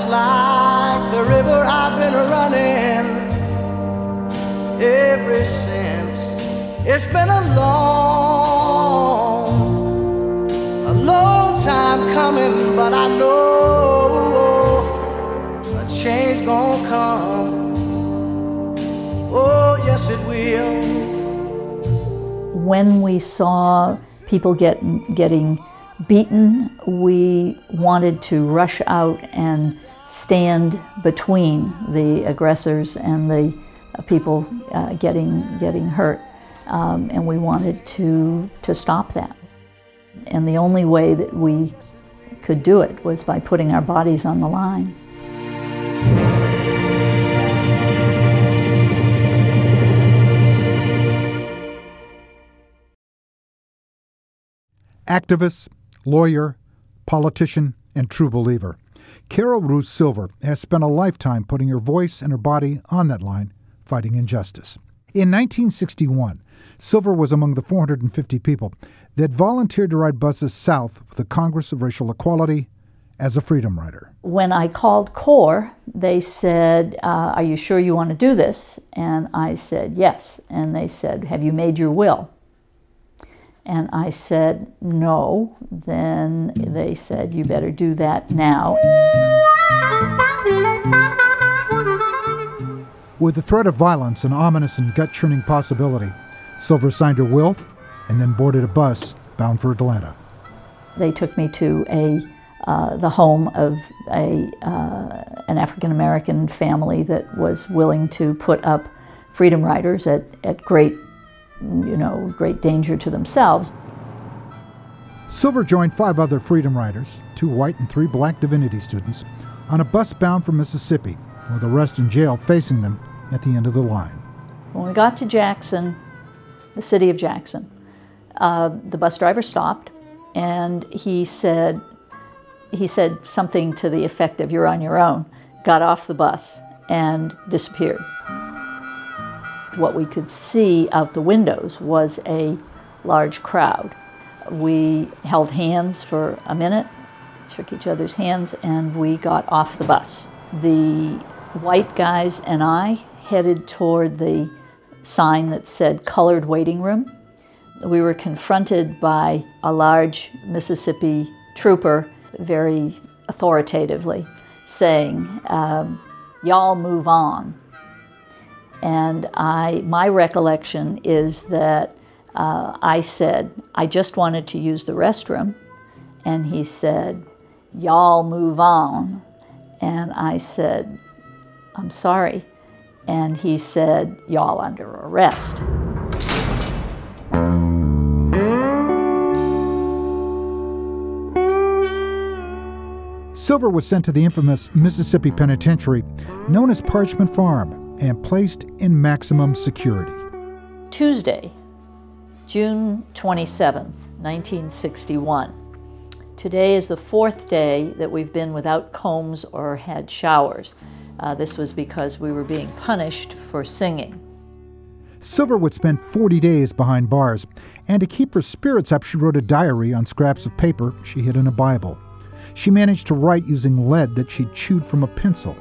just like the river I've been running ever since. It's been a long time coming, but I know a change gonna come. Oh, yes it will. When we saw people getting beaten, we wanted to rush out and stand between the aggressors and the people getting hurt, and we wanted to stop that. And the only way that we could do it was by putting our bodies on the line. Activist, lawyer, politician, and true believer, Carol Ruth Silver has spent a lifetime putting her voice and her body on that line, fighting injustice. In 1961, Silver was among the 450 people that volunteered to ride buses south with the Congress of Racial Equality as a freedom rider. When I called C.O.R.E, they said, are you sure you want to do this? And I said, yes. And they said, have you made your will? And I said, no. Then they said, you better do that now. With the threat of violence, an ominous and gut-churning possibility, Silver signed her will and then boarded a bus bound for Atlanta. They took me to the home of an African-American family that was willing to put up freedom riders at great danger to themselves. Silver joined 5 other freedom riders, 2 white and 3 black divinity students, on a bus bound for Mississippi, with arrest and jail facing them at the end of the line. When we got to Jackson, the city of Jackson, the bus driver stopped, and he said something to the effect of, "You're on your own," got off the bus and disappeared. What we could see out the windows was a large crowd. We held hands for a minute, shook each other's hands, and we got off the bus. The white guys and I headed toward the sign that said "Colored Waiting Room." We were confronted by a large Mississippi trooper, very authoritatively, saying, "Y'all move on." And my recollection is that I said, "I just wanted to use the restroom." And he said, "Y'all move on." And I said, "I'm sorry." And he said, "Y'all under arrest." Silver was sent to the infamous Mississippi Penitentiary, known as Parchment Farm, and placed in maximum security. Tuesday, June 27th, 1961. Today is the 4th day that we've been without combs or had showers. This was because we were being punished for singing. Silver would spend 40 days behind bars, and to keep her spirits up, she wrote a diary on scraps of paper she hid in a Bible. She managed to write using lead that she'd chewed from a pencil.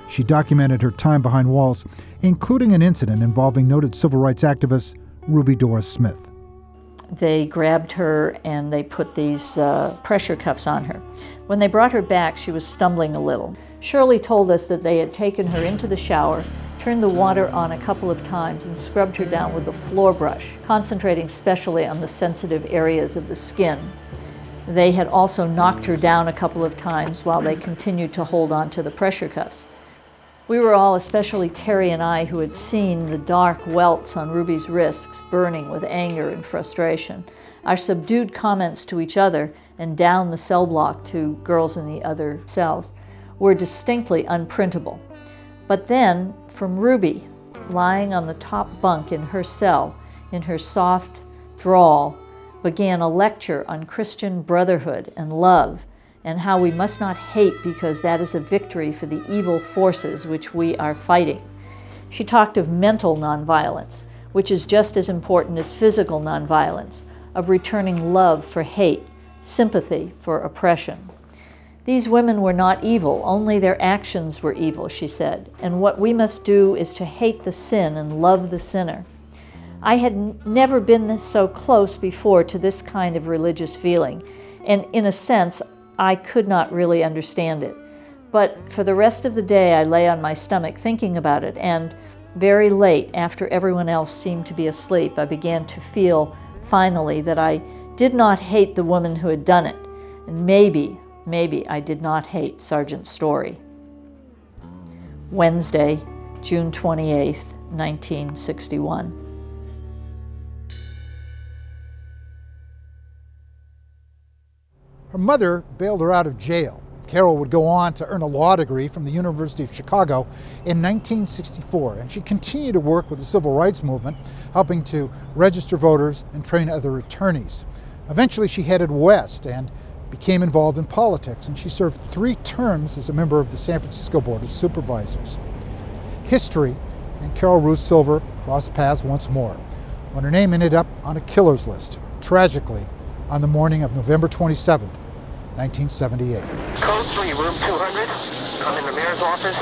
She documented her time behind walls, including an incident involving noted civil rights activist Ruby Doris Smith. They grabbed her and they put these pressure cuffs on her. When they brought her back, she was stumbling a little. Shirley told us that they had taken her into the shower, turned the water on a couple of times, and scrubbed her down with a floor brush, concentrating specially on the sensitive areas of the skin. They had also knocked her down a couple of times while they continued to hold on to the pressure cuffs. We were all, especially Terry and I, who had seen the dark welts on Ruby's wrists burning with anger and frustration. Our subdued comments to each other and down the cell block to girls in the other cells were distinctly unprintable. But then, from Ruby, lying on the top bunk in her cell, in her soft drawl, began a lecture on Christian brotherhood and love, and how we must not hate because that is a victory for the evil forces which we are fighting. She talked of mental nonviolence, which is just as important as physical nonviolence, of returning love for hate, sympathy for oppression. These women were not evil, only their actions were evil, she said, and what we must do is to hate the sin and love the sinner. I had never been so close before to this kind of religious feeling, and in a sense, I could not really understand it. But for the rest of the day, I lay on my stomach thinking about it, and very late, after everyone else seemed to be asleep, I began to feel, finally, that I did not hate the woman who had done it, and maybe I did not hate Sergeant Story. Wednesday, June 28, 1961. Her mother bailed her out of jail. Carol would go on to earn a law degree from the University of Chicago in 1964, and she continued to work with the civil rights movement, helping to register voters and train other attorneys. Eventually she headed west and became involved in politics, and she served 3 terms as a member of the San Francisco Board of Supervisors. History and Carol Ruth Silver crossed paths once more, when her name ended up on a killer's list, tragically, on the morning of November 27, 1978. Code 3, room 200. I'm in the mayor's office.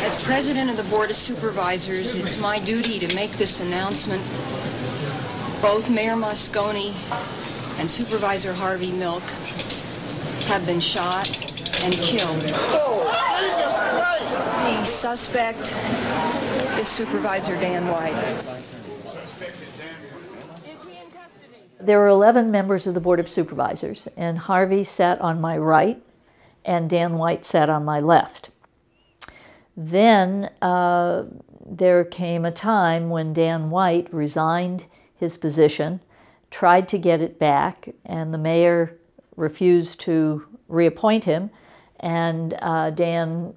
As president of the Board of Supervisors, it's my duty to make this announcement. Both Mayor Moscone and Supervisor Harvey Milk have been shot and killed. The suspect is Supervisor Dan White. There were 11 members of the Board of Supervisors, and Harvey sat on my right, and Dan White sat on my left. Then there came a time when Dan White resigned his position, tried to get it back, and the mayor refused to reappoint him, and Dan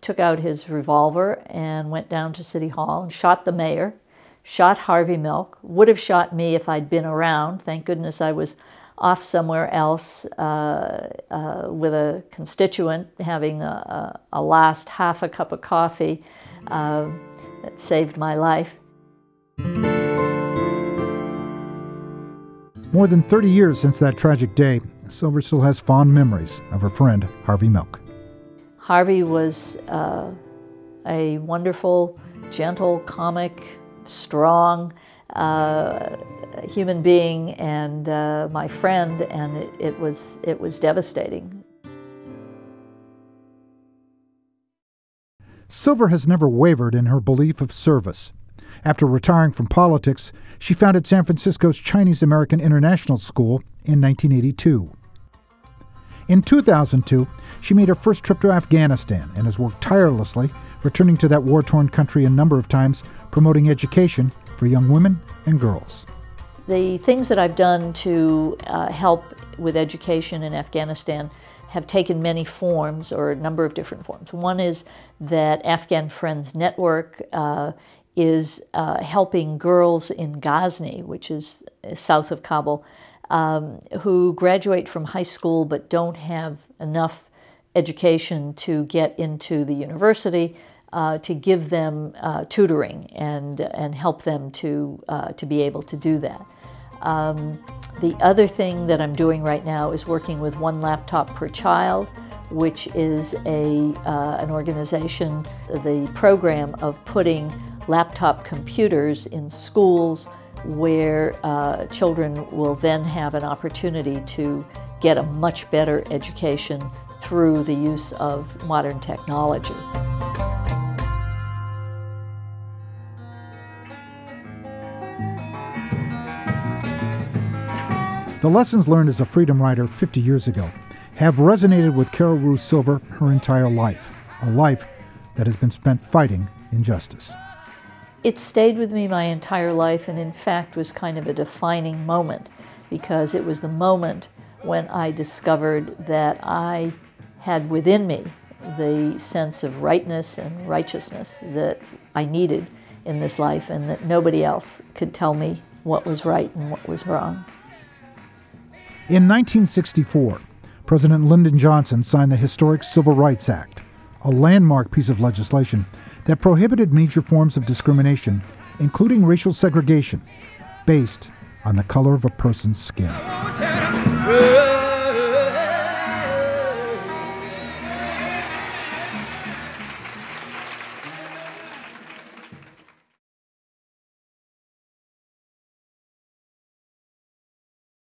took out his revolver and went down to City Hall and shot the mayor, shot Harvey Milk, would have shot me if I'd been around. Thank goodness I was off somewhere else with a constituent having a last half a cup of coffee that saved my life. More than 30 years since that tragic day, Silver still has fond memories of her friend Harvey Milk. Harvey was a wonderful, gentle, comic, strong human being, and my friend, and it was devastating. Silver has never wavered in her belief of service. After retiring from politics, she founded San Francisco's Chinese American International School in 1982. In 2002, she made her first trip to Afghanistan and has worked tirelessly, returning to that war-torn country a number of times, promoting education for young women and girls. The things that I've done to help with education in Afghanistan have taken many forms, or a number of different forms. One is that Afghan Friends Network is helping girls in Ghazni, which is south of Kabul, who graduate from high school but don't have enough education to get into the university, to give them tutoring and help them to be able to do that. The other thing that I'm doing right now is working with One Laptop Per Child, which is an organization, the program of putting laptop computers in schools where children will then have an opportunity to get a much better education through the use of modern technology. The lessons learned as a freedom rider 50 years ago have resonated with Carol Ruth Silver her entire life, a life that has been spent fighting injustice. It stayed with me my entire life, and in fact was kind of a defining moment, because it was the moment when I discovered that I had within me the sense of rightness and righteousness that I needed in this life, and that nobody else could tell me what was right and what was wrong. In 1964, President Lyndon Johnson signed the historic Civil Rights Act, a landmark piece of legislation that prohibited major forms of discrimination, including racial segregation, based on the color of a person's skin.